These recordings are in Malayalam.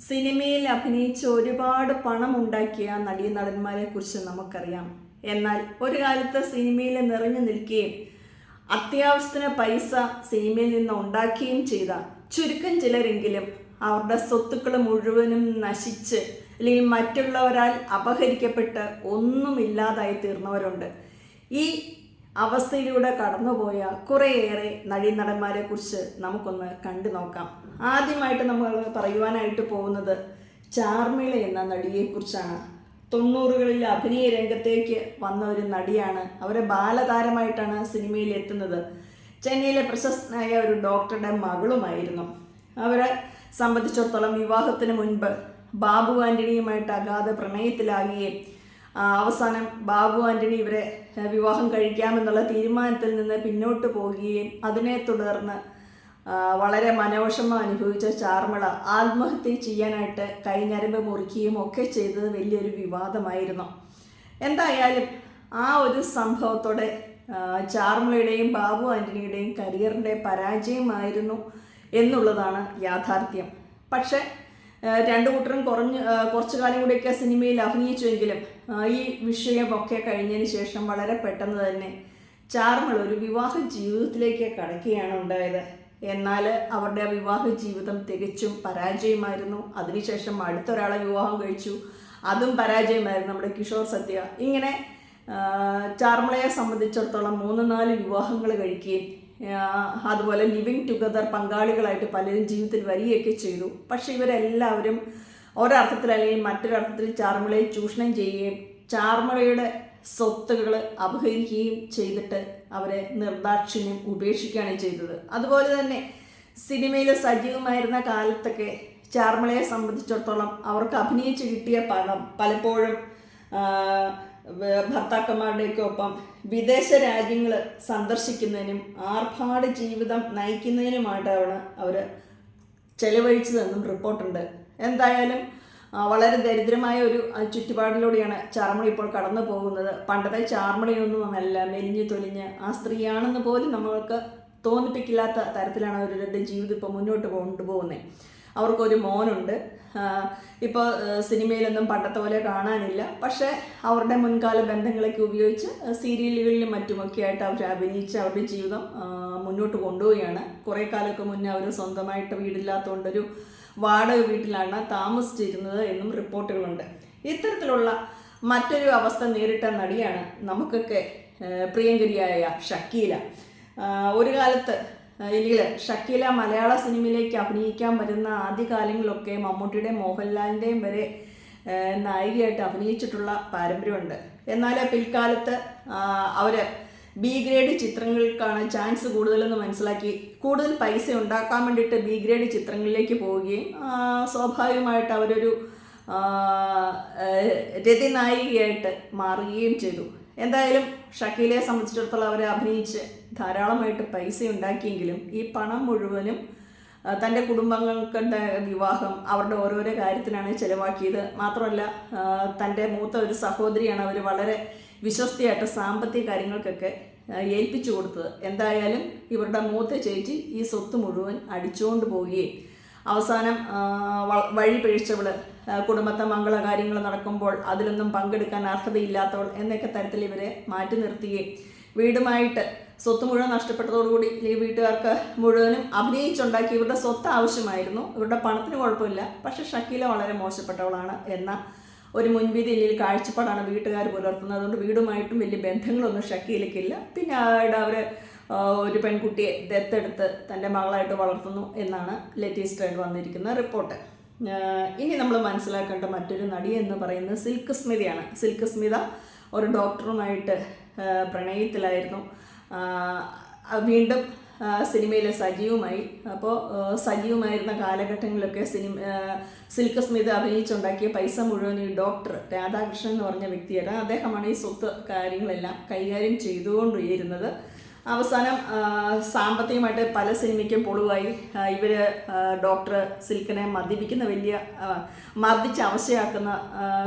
സിനിമയിൽ അഭിനയിച്ച് ഒരുപാട് പണം ഉണ്ടാക്കിയ നടീനടന്മാരെ കുറിച്ച് നമുക്കറിയാം. എന്നാൽ ഒരു കാലത്ത് സിനിമയിൽ നിറഞ്ഞു നിൽക്കുകയും അത്യാവശ്യത്തിന് പൈസ സിനിമയിൽ നിന്ന് ഉണ്ടാക്കുകയും ചെയ്ത ചുരുക്കം ചിലരെങ്കിലും അവരുടെ സ്വത്തുക്കൾ മുഴുവനും നശിച്ച് അല്ലെങ്കിൽ മറ്റുള്ളവരാൽ അപഹരിക്കപ്പെട്ട് ഒന്നുമില്ലാതായി തീർന്നവരുണ്ട്. ഈ അവസ്ഥയിലൂടെ കടന്നുപോയ കുറേയേറെ നടീനടന്മാരെ കുറിച്ച് നമുക്കൊന്ന് കണ്ടു നോക്കാം. ആദ്യമായിട്ട് നമ്മൾ പറയുവാനായിട്ട് പോകുന്നത് ചാർമിള എന്ന നടിയെക്കുറിച്ചാണ്. 90കളിൽ അഭിനയ രംഗത്തേക്ക് വന്ന ഒരു നടിയാണ്. അവരെ ബാലതാരമായിട്ടാണ് സിനിമയിൽ എത്തുന്നത്. ചെന്നൈയിലെ പ്രശസ്തനായ ഒരു ഡോക്ടറുടെ മകളുമായിരുന്നു. അവരെ സംബന്ധിച്ചിടത്തോളം വിവാഹത്തിന് മുൻപ് ബാബു ആൻ്റണിയുമായിട്ട് അഗാധ പ്രണയത്തിലാകുകയും അവസാനം ബാബു ആൻ്റണി ഇവരെ വിവാഹം കഴിക്കാമെന്നുള്ള തീരുമാനത്തിൽ നിന്ന് പിന്നോട്ട് പോവുകയും അതിനെ തുടർന്ന് വളരെ മനോവിഷമം അനുഭവിച്ച ചാർമിള ആത്മഹത്യ ചെയ്യാനായിട്ട് കൈഞ്ഞരമ്പ് മുറിക്കുകയും ഒക്കെ ചെയ്തത് വലിയൊരു വിവാദമായിരുന്നു. എന്തായാലും ആ ഒരു സംഭവത്തോടെ ചാർമിളയുടെയും ബാബു ആൻ്റണിയുടെയും കരിയറിൻ്റെ പരാജയമായിരുന്നു എന്നുള്ളതാണ് യാഥാർത്ഥ്യം. പക്ഷേ രണ്ടു കൂട്ടരും കുറച്ചു കാലം കൂടിയൊക്കെ സിനിമയിൽ അഭിനയിച്ചുവെങ്കിലും ഈ വിഷയമൊക്കെ കഴിഞ്ഞതിന് ശേഷം വളരെ പെട്ടെന്ന് തന്നെ ചാർമിള ഒരു വിവാഹ ജീവിതത്തിലേക്ക് കടക്കുകയാണ് ഉണ്ടായത്. എന്നാൽ അവരുടെ വിവാഹ ജീവിതം തികച്ചും പരാജയമായിരുന്നു. അതിനുശേഷം അടുത്തൊരാളെ വിവാഹം കഴിച്ചു, അതും പരാജയമായിരുന്നു, നമ്മുടെ കിഷോർ സത്യ. ഇങ്ങനെ ചാർമിളയെ സംബന്ധിച്ചിടത്തോളം 3-4 വിവാഹങ്ങൾ കഴിക്കുകയും അതുപോലെ ലിവിങ് ടുഗദർ പങ്കാളികളായിട്ട് പലരും ജീവിതത്തിൽ വരികയൊക്കെ ചെയ്തു. പക്ഷെ ഇവരെല്ലാവരും ഒരർത്ഥത്തിൽ അല്ലെങ്കിൽ മറ്റൊരർത്ഥത്തിൽ ചാർമിളയെ ചൂഷണം ചെയ്യുകയും ചാർമിളയുടെ സ്വത്തുകൾ അപഹരിക്കുകയും ചെയ്തിട്ട് അവരെ നിർദാക്ഷിണ്യം ഉപേക്ഷിക്കുകയാണ് ചെയ്തത്. അതുപോലെ തന്നെ സിനിമയിൽ സജീവമായിരുന്ന കാലത്തൊക്കെ ചാർമിളയെ സംബന്ധിച്ചിടത്തോളം അവർക്ക് അഭിനയിച്ച് കിട്ടിയ പണം പലപ്പോഴും ഭർത്താക്കന്മാരുടെയൊക്കെ ഒപ്പം വിദേശ രാജ്യങ്ങൾ സന്ദർശിക്കുന്നതിനും ആർഭാട ജീവിതം നയിക്കുന്നതിനുമായിട്ടാണ് അവർ ചെലവഴിച്ചതെന്നും റിപ്പോർട്ടുണ്ട്. എന്തായാലും വളരെ ദരിദ്രമായ ഒരു ചുറ്റുപാടിലൂടെയാണ് ചാർമിള ഇപ്പോൾ കടന്നു പോകുന്നത്. പണ്ടത്തെ ചാർമിളയൊന്നുമല്ല, മെലിഞ്ഞു തൊലിഞ്ഞ് ആ സ്ത്രീയാണെന്ന് പോലും നമ്മൾക്ക് തോന്നിപ്പിക്കില്ലാത്ത തരത്തിലാണ് അവരുടെ ജീവിതം ഇപ്പോൾ മുന്നോട്ട് കൊണ്ടുപോകുന്നത്. അവർക്കൊരു മോനുണ്ട്. ഇപ്പോൾ സിനിമയിലൊന്നും പണ്ടത്തെ പോലെ കാണാനില്ല. പക്ഷേ അവരുടെ മുൻകാല ബന്ധങ്ങളൊക്കെ ഉപയോഗിച്ച് സീരിയലുകളിലും മറ്റുമൊക്കെ ആയിട്ട് അവർ അഭിനയിച്ച് അവരുടെ ജീവിതം മുന്നോട്ട് കൊണ്ടുപോവുകയാണ്. കുറേ കാലമൊക്കെ മുന്നേ അവർ സ്വന്തമായിട്ട് വീടില്ലാത്തതുകൊണ്ടൊരു വാടക വീട്ടിലാണ് താമസിച്ചിരുന്നത് എന്നും റിപ്പോർട്ടുകളുണ്ട്. ഇത്തരത്തിലുള്ള മറ്റൊരു അവസ്ഥ നേരിട്ട നടിയാണ് നമുക്കൊക്കെ പ്രിയങ്കരിയായ ഷക്കീല. ഒരു കാലത്ത് അല്ലെങ്കിൽ ഷക്കീല മലയാള സിനിമയിലേക്ക് അഭിനയിക്കാൻ വരുന്ന ആദ്യകാലങ്ങളിലൊക്കെ മമ്മൂട്ടിയുടെയും മോഹൻലാലിൻ്റെയും വരെ നായികയായിട്ട് അഭിനയിച്ചിട്ടുള്ള പാരമ്പര്യമുണ്ട്. എന്നാൽ പിൽക്കാലത്ത് അവർ ബി ഗ്രേഡ് ചിത്രങ്ങൾക്കാണ് ചാൻസ് കൂടുതലെന്ന് മനസ്സിലാക്കി കൂടുതൽ പൈസ ഉണ്ടാക്കാൻ വേണ്ടിയിട്ട് ബി ഗ്രേഡ് ചിത്രങ്ങളിലേക്ക് പോവുകയും സ്വാഭാവികമായിട്ട് അവരൊരു രതിനായികയായിട്ട് മാറുകയും ചെയ്തു. എന്തായാലും ഷക്കീലയെ സംബന്ധിച്ചിടത്തോളം അവർ അഭിനയിച്ച് ധാരാളമായിട്ട് പൈസ ഉണ്ടാക്കിയെങ്കിലും ഈ പണം മുഴുവനും തൻ്റെ കുടുംബങ്ങളുടെ വിവാഹം അവരുടെ ഓരോരോ കാര്യത്തിനാണ് ചിലവാക്കിയത്. മാത്രമല്ല തൻ്റെ മൂത്ത ഒരു സഹോദരിയാണ് അവർ വളരെ വിശ്വസ്തയായിട്ട് സാമ്പത്തിക കാര്യങ്ങൾക്കൊക്കെ ഏൽപ്പിച്ചു കൊടുത്തത്. എന്തായാലും ഇവരുടെ മൂത്ത ചേച്ചി ഈ സ്വത്ത് മുഴുവൻ അടിച്ചുകൊണ്ട് പോവുകയും അവസാനം വഴി പിഴച്ചവൾ, കുടുംബത്തെ മംഗളകാര്യങ്ങൾ നടക്കുമ്പോൾ അതിലൊന്നും പങ്കെടുക്കാൻ അർഹതയില്ലാത്തവൾ എന്നൊക്കെ തരത്തിൽ ഇവരെ മാറ്റി നിർത്തുകയും വീടുമായിട്ട് സ്വത്ത് മുഴുവൻ നഷ്ടപ്പെട്ടതോടുകൂടി ഈ വീട്ടുകാർക്ക് മുഴുവനും അഭിനയിച്ചുണ്ടാക്കി ഇവരുടെ സ്വത്ത് ആവശ്യമായിരുന്നു. ഇവരുടെ പണത്തിന് കുഴപ്പമില്ല, പക്ഷെ ഷക്കീല വളരെ മോശപ്പെട്ടവളാണ് എന്ന ഒരു മുൻവിധിയിൽ കാഴ്ചപ്പാടാണ് വീട്ടുകാർ പുലർത്തുന്നത്. അതുകൊണ്ട് വീടുമായിട്ടും വലിയ ബന്ധങ്ങളൊന്നും ഷക്കീലയ്ക്കില്ല. പിന്നെ അവർ ഒരു പെൺകുട്ടിയെ ദത്തെടുത്ത് തൻ്റെ മകളായിട്ട് വളർത്തുന്നു എന്നാണ് ലേറ്റസ്റ്റ് വന്നിരിക്കുന്ന റിപ്പോർട്ട്. ഇനി നമ്മൾ മനസ്സിലാക്കേണ്ട മറ്റൊരു നടി എന്ന് പറയുന്നത് സിൽക്ക് സ്മിതയാണ്. സിൽക്ക് സ്മിത ഒരു ഡോക്ടറുമായിട്ട് പ്രണയത്തിലായിരുന്നു. വീണ്ടും സിനിമയിൽ സജീവമായി. അപ്പോൾ സജീവമായിരുന്ന കാലഘട്ടങ്ങളിലൊക്കെ സിൽക്ക് സ്മിത അഭിനയിച്ചുണ്ടാക്കിയ പൈസ മുഴുവൻ ഈ ഡോക്ടർ രാധാകൃഷ്ണൻ എന്ന് പറഞ്ഞ വ്യക്തിയാണ്. അദ്ദേഹമാണ് ഈ സ്വത്ത് കാര്യങ്ങളെല്ലാം കൈകാര്യം ചെയ്തുകൊണ്ടിരുന്നത്. അവസാനം സാമ്പത്തികമായിട്ട് പല സിനിമയ്ക്കും പൊളിവായി. ഇവർ ഡോക്ടർ സിൽക്കിനെ മർദ്ദിച്ച് അവശയാക്കുന്ന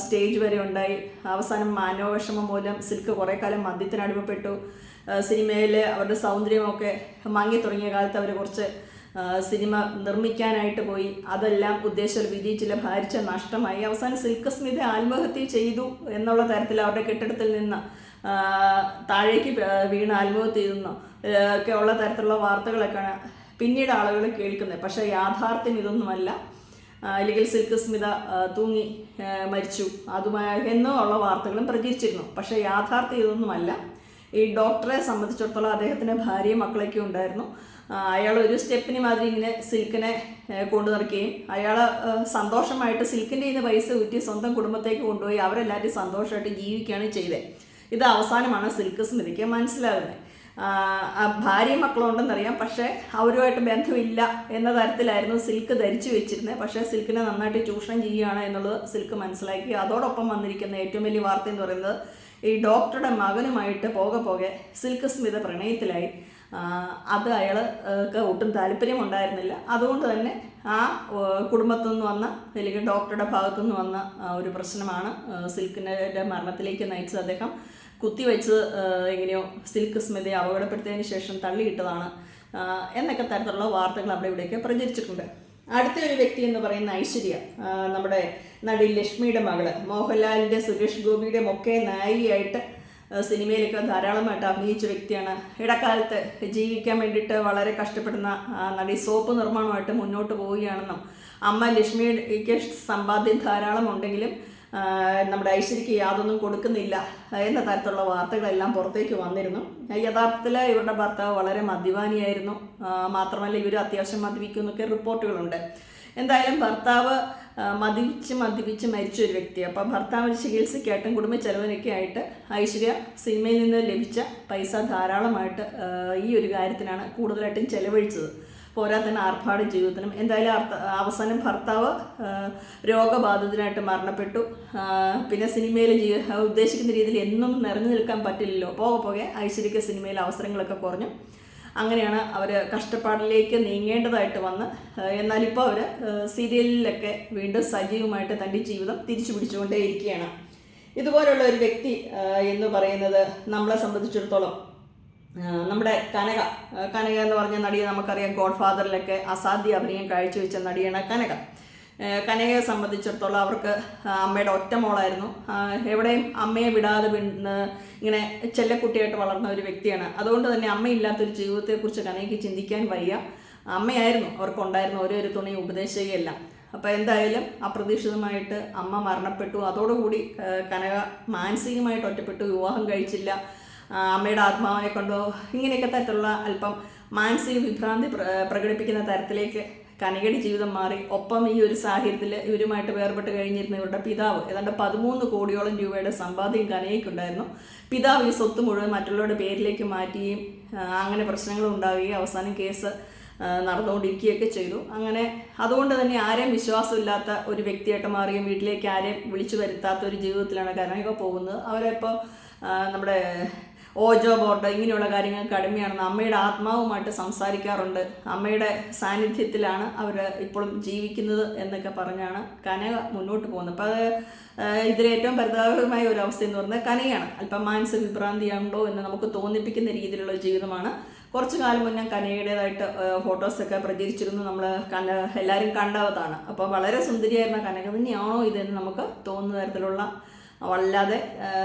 സ്റ്റേജ് വരെ ഉണ്ടായി. അവസാനം മാനവവിഷമം മൂലം സിൽക്ക് കുറേ കാലം മദ്യത്തിന് അടിമപ്പെട്ടു. സിനിമയിൽ അവരുടെ സൗന്ദര്യമൊക്കെ മങ്ങി തുടങ്ങിയ കാലത്ത് അവർ കുറച്ച് സിനിമ നിർമ്മിക്കാനായിട്ട് പോയി. അതെല്ലാം ഉദ്ദേശം വിജയിച്ചില്ല, ഭാരിച്ച നഷ്ടമായി. അവസാനം സിൽക്ക് സ്മിത ആത്മഹത്യ ചെയ്തു എന്നുള്ള തരത്തിൽ അവരുടെ കെട്ടിടത്തിൽ നിന്ന് താഴേക്ക് വീണ് ആത്മഹത്യ ചെയ്തെന്നോ ഒക്കെ ഉള്ള തരത്തിലുള്ള വാർത്തകളൊക്കെയാണ് പിന്നീട് ആളുകൾ കേൾക്കുന്നത്. പക്ഷേ യാഥാർത്ഥ്യം ഇതൊന്നുമല്ല. അല്ലെങ്കിൽ സിൽക്ക് സ്മിത തൂങ്ങി മരിച്ചു അതുമായി എന്നുള്ള വാർത്തകളും പ്രചരിച്ചിരുന്നു. പക്ഷേ യാഥാർത്ഥ്യം ഇതൊന്നുമല്ല. ഈ ഡോക്ടറെ സംബന്ധിച്ചിടത്തോളം അദ്ദേഹത്തിൻ്റെ ഭാര്യയും മക്കളൊക്കെ ഉണ്ടായിരുന്നു. അയാൾ ഒരു സ്റ്റെപ്പിന് മാതിരി ഇങ്ങനെ സിൽക്കിനെ കൊണ്ടു നടക്കുകയും അയാൾ സന്തോഷമായിട്ട് സിൽക്കിൻ്റെ നിന്ന് പൈസ ഊറ്റി സ്വന്തം കുടുംബത്തേക്ക് കൊണ്ടുപോയി അവരെല്ലാവരും സന്തോഷമായിട്ട് ജീവിക്കുകയാണ് ചെയ്തത്. ഇത് അവസാനമാണ് സിൽക്ക് സ്മിതയ്ക്ക് മനസ്സിലാകുന്നത്. ഭാര്യയും മക്കളുണ്ടെന്നറിയാം, പക്ഷേ അവരുമായിട്ട് ബന്ധമില്ല എന്ന തരത്തിലായിരുന്നു സിൽക്ക് ധരിച്ചു വെച്ചിരുന്നത്. പക്ഷേ സിൽക്കിനെ നന്നായിട്ട് ചൂഷണം ചെയ്യുകയാണ് എന്നുള്ളത് സിൽക്ക് മനസ്സിലാക്കി. അതോടൊപ്പം വന്നിരിക്കുന്ന ഏറ്റവും വലിയ വാർത്ത എന്ന് പറയുന്നത് ഈ ഡോക്ടറുടെ മകനുമായിട്ട് പോകെ സിൽക്ക് സ്മിത പ്രണയത്തിലായി. അത് അയാൾക്ക് ഒട്ടും താല്പര്യമുണ്ടായിരുന്നില്ല. അതുകൊണ്ട് തന്നെ ആ കുടുംബത്തിൽ നിന്ന് വന്ന അല്ലെങ്കിൽ ഡോക്ടറുടെ ഭാഗത്തു നിന്ന് വന്ന ഒരു പ്രശ്നമാണ് സിൽക്കിൻ്റെ മരണത്തിലേക്ക് നയിച്ചത്. അദ്ദേഹം കുത്തിവെച്ച് എങ്ങനെയോ സിൽക്ക് സ്മിതയെ അപകടപ്പെടുത്തിയതിന് ശേഷം തള്ളിയിട്ടതാണ് എന്നൊക്കെ തരത്തിലുള്ള വാർത്തകൾ അവിടെ ഇവിടെയൊക്കെ പ്രചരിച്ചിട്ടുണ്ട്. അടുത്തൊരു വ്യക്തി എന്ന് പറയുന്ന ഐശ്വര്യ, നമ്മുടെ നടി ലക്ഷ്മിയുടെ മകള്, മോഹൻലാലിൻ്റെ സുരേഷ് ഗോപിയുടെയും ഒക്കെ നായികയായിട്ട് സിനിമയിലൊക്കെ ധാരാളമായിട്ട് അഭിനയിച്ച വ്യക്തിയാണ്. ഇടക്കാലത്ത് ജീവിക്കാൻ വേണ്ടിയിട്ട് വളരെ കഷ്ടപ്പെടുന്ന നടി സോപ്പ് നിർമ്മാണമായിട്ട് മുന്നോട്ട് പോവുകയാണെന്നും അമ്മ ലക്ഷ്മിക്ക് സമ്പാദ്യം ധാരാളം ഉണ്ടെങ്കിലും നമ്മുടെ ഐശ്വര്യയ്ക്ക് യാതൊന്നും കൊടുക്കുന്നില്ല എന്ന തരത്തിലുള്ള വാർത്തകളെല്ലാം പുറത്തേക്ക് വന്നിരുന്നു. യഥാർത്ഥത്തിൽ ഇവരുടെ ഭർത്താവ് വളരെ മദ്യപാനിയായിരുന്നു. മാത്രമല്ല ഇവർ അത്യാവശ്യം മദ്യപിക്കുമെന്നൊക്കെ റിപ്പോർട്ടുകളുണ്ട്. എന്തായാലും ഭർത്താവ് മദ്യപിച്ച് മരിച്ച ഒരു വ്യക്തി. അപ്പം ഭർത്താവിന് ചികിത്സയ്ക്കായിട്ടും കുടുംബ ചെലവിനൊക്കെ ആയിട്ട് ഐശ്വര്യ സിനിമയിൽ നിന്ന് ലഭിച്ച പൈസ ധാരാളമായിട്ട് ഈ ഒരു കാര്യത്തിനാണ് കൂടുതലായിട്ടും ചെലവഴിച്ചത്. പോരാത്തന്നെ ആർഭാട ജീവിതത്തിനും. എന്തായാലും അവസാനം ഭർത്താവ് രോഗബാധിതനായിട്ട് മരണപ്പെട്ടു. പിന്നെ സിനിമയിൽ ഉദ്ദേശിക്കുന്ന രീതിയിൽ എന്നും നിറഞ്ഞു നിൽക്കാൻ പറ്റില്ലല്ലോ. പോകെ ഐശ്വര്യയ്ക്ക് സിനിമയിൽ അവസരങ്ങളൊക്കെ കുറഞ്ഞു. അങ്ങനെയാണ് അവർ കഷ്ടപ്പാടിലേക്ക് നീങ്ങേണ്ടതായിട്ട് വന്ന്. എന്നാലിപ്പോൾ അവർ സീരിയലിലൊക്കെ വീണ്ടും സജീവമായിട്ട് തൻ്റെ ജീവിതം തിരിച്ചു പിടിച്ചുകൊണ്ടേയിരിക്കുകയാണ്. ഇതുപോലുള്ള ഒരു വ്യക്തി എന്ന് പറയുന്നത് നമ്മളെ സംബന്ധിച്ചിടത്തോളം നമ്മുടെ കനക എന്ന് പറഞ്ഞ നടിയെ നമുക്കറിയാം. ഗോഡ് ഫാദറിലൊക്കെ അസാധ്യ അഭിനയം കാഴ്ചവെച്ച നടിയാണ് കനക. കനകയെ സംബന്ധിച്ചിടത്തോളം അവർക്ക് അമ്മയുടെ ഒറ്റ മോളായിരുന്നു. എവിടെയും അമ്മയെ വിടാതെ ഇങ്ങനെ ചെല്ലക്കുട്ടിയായിട്ട് വളർന്ന ഒരു വ്യക്തിയാണ്. അതുകൊണ്ട് തന്നെ അമ്മയില്ലാത്തൊരു ജീവിതത്തെക്കുറിച്ച് കനകയ്ക്ക് ചിന്തിക്കാൻ വയ്യ. അമ്മയായിരുന്നു അവർക്കുണ്ടായിരുന്ന ഒരു തുണി ഉപദേശിക്കുകയല്ല. അപ്പോൾ എന്തായാലും അപ്രതീക്ഷിതമായിട്ട് അമ്മ മരണപ്പെട്ടു. അതോടുകൂടി കനക മാനസികമായിട്ട് ഒറ്റപ്പെട്ടു. വിവാഹം കഴിച്ചില്ല. അമ്മയുടെ ആത്മാവിനെ കൊണ്ടോ ഇങ്ങനെയൊക്കെ തരത്തിലുള്ള അല്പം മാനസിക വിഭ്രാന്തി പ്രകടിപ്പിക്കുന്ന തരത്തിലേക്ക് കനകയുടെ ജീവിതം മാറി. ഒപ്പം ഈ ഒരു സാഹചര്യത്തിൽ ഇവരുമായിട്ട് വേർപെട്ട് കഴിഞ്ഞിരുന്ന ഇവരുടെ പിതാവ് ഏതാണ്ട് 13 കോടിയോളം രൂപയുടെ സമ്പാദ്യം കനകയ്ക്കുണ്ടായിരുന്നു. പിതാവ് ഈ സ്വത്ത് മുഴുവൻ മറ്റുള്ളവരുടെ പേരിലേക്ക് മാറ്റുകയും അങ്ങനെ പ്രശ്നങ്ങൾ ഉണ്ടാവുകയും അവസാനം കേസ് നടന്നുകൊണ്ടിരിക്കുകയൊക്കെ ചെയ്തു. അങ്ങനെ അതുകൊണ്ട് തന്നെ ആരെയും വിശ്വാസമില്ലാത്ത ഒരു വ്യക്തിയായിട്ട് മാറിയും വീട്ടിലേക്ക് ആരെയും വിളിച്ചു വരുത്താത്ത ഒരു ജീവിതത്തിലാണ് കനക പോകുന്നത്. അവരിപ്പോൾ നമ്മുടെ ഓജോ ബോർഡ് ഇങ്ങനെയുള്ള കാര്യങ്ങൾക്ക് അടിമയാണെന്ന് അമ്മയുടെ ആത്മാവുമായിട്ട് സംസാരിക്കാറുണ്ട്. അമ്മയുടെ സാന്നിധ്യത്തിലാണ് അവർ ഇപ്പോഴും ജീവിക്കുന്നത് എന്നൊക്കെ പറഞ്ഞാണ് കനക മുന്നോട്ട് പോകുന്നത്. അപ്പോൾ ഇതിലേറ്റവും പരിതാപകരമായ ഒരു അവസ്ഥ എന്ന് പറയുന്നത് കനകയാണ്. അല്പം മാനസിക വിഭ്രാന്തിയുണ്ടോ എന്ന് നമുക്ക് തോന്നിപ്പിക്കുന്ന രീതിയിലുള്ള ജീവിതമാണ്. കുറച്ചു കാലം മുന്നേ കനകയുടേതായിട്ട് ഫോട്ടോസൊക്കെ പ്രചരിച്ചിരുന്നു. നമ്മൾ എല്ലാവരും കണ്ടതാണ്. അപ്പോൾ വളരെ സുന്ദരിയായിരുന്ന കനക തന്നെയാണോ ഇതെന്ന് നമുക്ക് തോന്നുന്ന തരത്തിലുള്ള വല്ലാതെ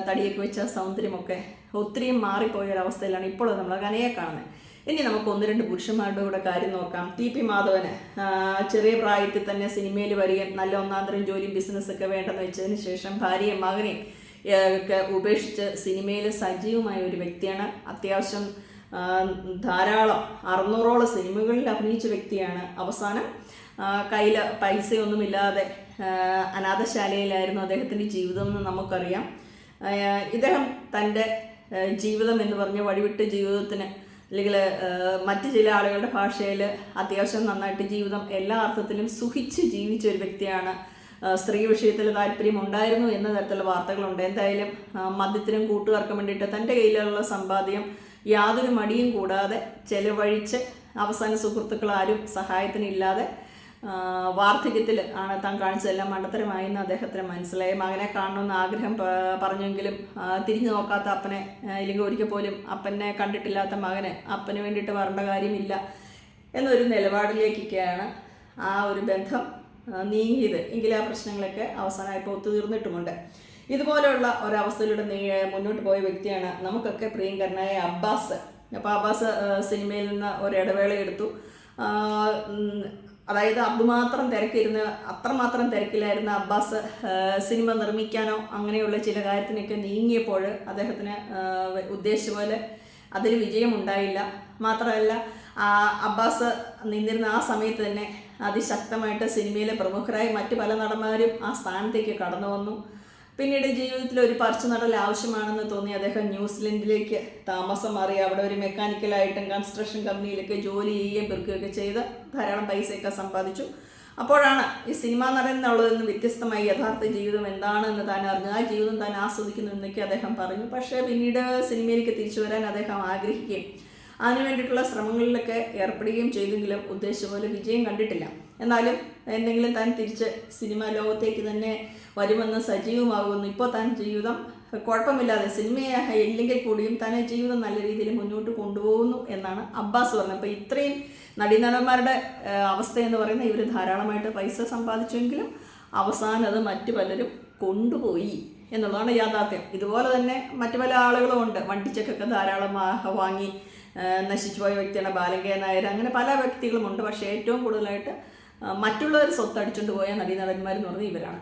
തടിയൊക്കെ വെച്ച സൗന്ദര്യമൊക്കെ ഒത്തിരിയും മാറിപ്പോയൊരവസ്ഥയിലാണ് ഇപ്പോൾ നമ്മൾ കനയെ കാണുന്നത്. ഇനി നമുക്ക് 1-2 പുരുഷന്മാരുടെ കൂടെ കാര്യം നോക്കാം. TP മാധവന് ചെറിയ പ്രായത്തിൽ തന്നെ സിനിമയിൽ വരികയും നല്ല ഒന്നാന്തരം ജോലിയും ബിസിനസ്സൊക്കെ വേണ്ടെന്ന് വെച്ചതിന് ശേഷം ഭാര്യയും മകനെയും ഒക്കെ ഉപേക്ഷിച്ച് സിനിമയിൽ സജീവമായ ഒരു വ്യക്തിയാണ്. അത്യാവശ്യം ധാരാളം 600ഓളം സിനിമകളിൽ അഭിനയിച്ച വ്യക്തിയാണ്. അവസാനം കയ്യിൽ പൈസയൊന്നുമില്ലാതെ അനാഥശാലയിലായിരുന്നു അദ്ദേഹത്തിൻ്റെ ജീവിതം എന്ന് നമുക്കറിയാം. ഇദ്ദേഹം തൻ്റെ ജീവിതം എന്ന് പറഞ്ഞ വഴിവിട്ട ജീവിതത്തിന് അല്ലെങ്കിൽ മറ്റ് ചില ആളുകളുടെ ഭാഷയിൽ അത്യാവശ്യം നന്നായിട്ട് ജീവിതം എല്ലാ അർത്ഥത്തിലും സുഖിച്ച് ജീവിച്ച ഒരു വ്യക്തിയാണ്. സ്ത്രീ വിഷയത്തിൽ താല്പര്യമുണ്ടായിരുന്നു എന്ന തരത്തിലുള്ള വാർത്തകളുണ്ട്. എന്തായാലും മദ്യത്തിനും കൂട്ടുകാർക്കും വേണ്ടിയിട്ട് തൻ്റെ കയ്യിലുള്ള സമ്പാദ്യം യാതൊരു മടിയും കൂടാതെ ചെലവഴിച്ച് അവസാന സുഹൃത്തുക്കൾ ആരും സഹായത്തിനില്ലാതെ വാർദ്ധക്യത്തിൽ ആണ് താൻ കാണിച്ചതെല്ലാം മണ്ടത്തരമായെന്ന് അദ്ദേഹത്തിന് മനസ്സിലായി. മകനെ കാണണമെന്ന് ആഗ്രഹം പറഞ്ഞെങ്കിലും തിരിഞ്ഞു നോക്കാത്ത അപ്പനെ, അല്ലെങ്കിൽ ഒരിക്കൽ പോലും അപ്പനെ കണ്ടിട്ടില്ലാത്ത മകന് അപ്പന് വേണ്ടിയിട്ട് വരേണ്ട കാര്യമില്ല എന്നൊരു നിലപാടിലേക്കൊക്കെയാണ് ആ ഒരു ബന്ധം നീങ്ങിയത്. എങ്കിൽ ആ പ്രശ്നങ്ങളൊക്കെ അവസാനമായപ്പോൾ ഒത്തുതീർന്നിട്ടുമുണ്ട്. ഇതുപോലെയുള്ള ഒരവസ്ഥയിലൂടെ മുന്നോട്ട് പോയ വ്യക്തിയാണ് നമുക്കൊക്കെ പ്രിയങ്കരനായ അബ്ബാസ്. അപ്പോൾ അബ്ബാസ് സിനിമയിൽ നിന്ന് ഒരിടവേള എടുത്തു. അതായത് അത്രമാത്രം തിരക്കിലായിരുന്ന അബ്ബാസ് സിനിമ നിർമ്മിക്കാനോ അങ്ങനെയുള്ള ചില കാര്യത്തിനൊക്കെ നീങ്ങിയപ്പോൾ അദ്ദേഹത്തിന് ഉദ്ദേശിച്ച പോലെ അതിൽ വിജയമുണ്ടായില്ല. മാത്രമല്ല അബ്ബാസ് നിന്നിരുന്ന ആ സമയത്ത് തന്നെ അതിശക്തമായിട്ട് സിനിമയിലെ പ്രമുഖരായ മറ്റ് പല നടന്മാരും ആ സ്ഥാനത്തേക്ക് കടന്നു വന്നു. പിന്നീട് ജീവിതത്തിൽ ഒരു പറിച്ചു നടൽ ആവശ്യമാണെന്ന് തോന്നി അദ്ദേഹം ന്യൂസിലൻഡിലേക്ക് താമസം മാറി. അവിടെ ഒരു മെക്കാനിക്കലായിട്ടും കൺസ്ട്രക്ഷൻ കമ്പനിയിലൊക്കെ ജോലി ചെയ്യുകയും പെറുക്കുകയൊക്കെ ചെയ്ത് ധാരാളം പൈസയൊക്കെ സമ്പാദിച്ചു. അപ്പോഴാണ് ഈ സിനിമാ നടൻ എന്നുള്ളതിൽ നിന്ന് വ്യത്യസ്തമായി യഥാർത്ഥ ജീവിതം എന്താണെന്ന് താൻ അറിഞ്ഞു. ആ ജീവിതം താൻ ആസ്വദിക്കുന്നു എന്നൊക്കെ അദ്ദേഹം പറഞ്ഞു. പക്ഷേ പിന്നീട് സിനിമയിലേക്ക് തിരിച്ചു വരാൻ അദ്ദേഹം ആഗ്രഹിക്കുകയും അതിനു വേണ്ടിയിട്ടുള്ള ശ്രമങ്ങളിലൊക്കെ ഏർപ്പെടുകയും ചെയ്തെങ്കിലും ഉദ്ദേശിച്ച പോലെ വിജയം കണ്ടിട്ടില്ല. എന്നാലും എന്തെങ്കിലും താൻ തിരിച്ച് സിനിമാ ലോകത്തേക്ക് തന്നെ വരുമെന്ന് സജീവമാകുമെന്ന് ഇപ്പോൾ താൻ ജീവിതം കുഴപ്പമില്ലാതെ സിനിമയെ ഇല്ലെങ്കിൽ കൂടിയും തന്നെ ജീവിതം നല്ല രീതിയിൽ മുന്നോട്ട് കൊണ്ടുപോകുന്നു എന്നാണ് അബ്ബാസ് പറഞ്ഞത്. അപ്പോൾ ഇത്രയും നടീനടന്മാരുടെ അവസ്ഥയെന്ന് പറയുന്നത് ഇവർ ധാരാളമായിട്ട് പൈസ സമ്പാദിച്ചെങ്കിലും അവസാനം അത് മറ്റു പലരും കൊണ്ടുപോയി എന്നുള്ളതാണ് യാഥാർത്ഥ്യം. ഇതുപോലെ തന്നെ മറ്റു പല ആളുകളും ഉണ്ട്. വണ്ടിച്ചക്കൊക്കെ ധാരാളം വാങ്ങി നശിച്ചു പോയ വ്യക്തിയാണ് ബാലങ്കേ നായർ. അങ്ങനെ പല വ്യക്തികളുമുണ്ട്. പക്ഷേ ഏറ്റവും കൂടുതലായിട്ട് മറ്റുള്ളവർ സ്വത്തടിച്ചുകൊണ്ട് പോയ നടീനടന്മാരെന്ന് പറഞ്ഞാൽ ഇവരാണ്.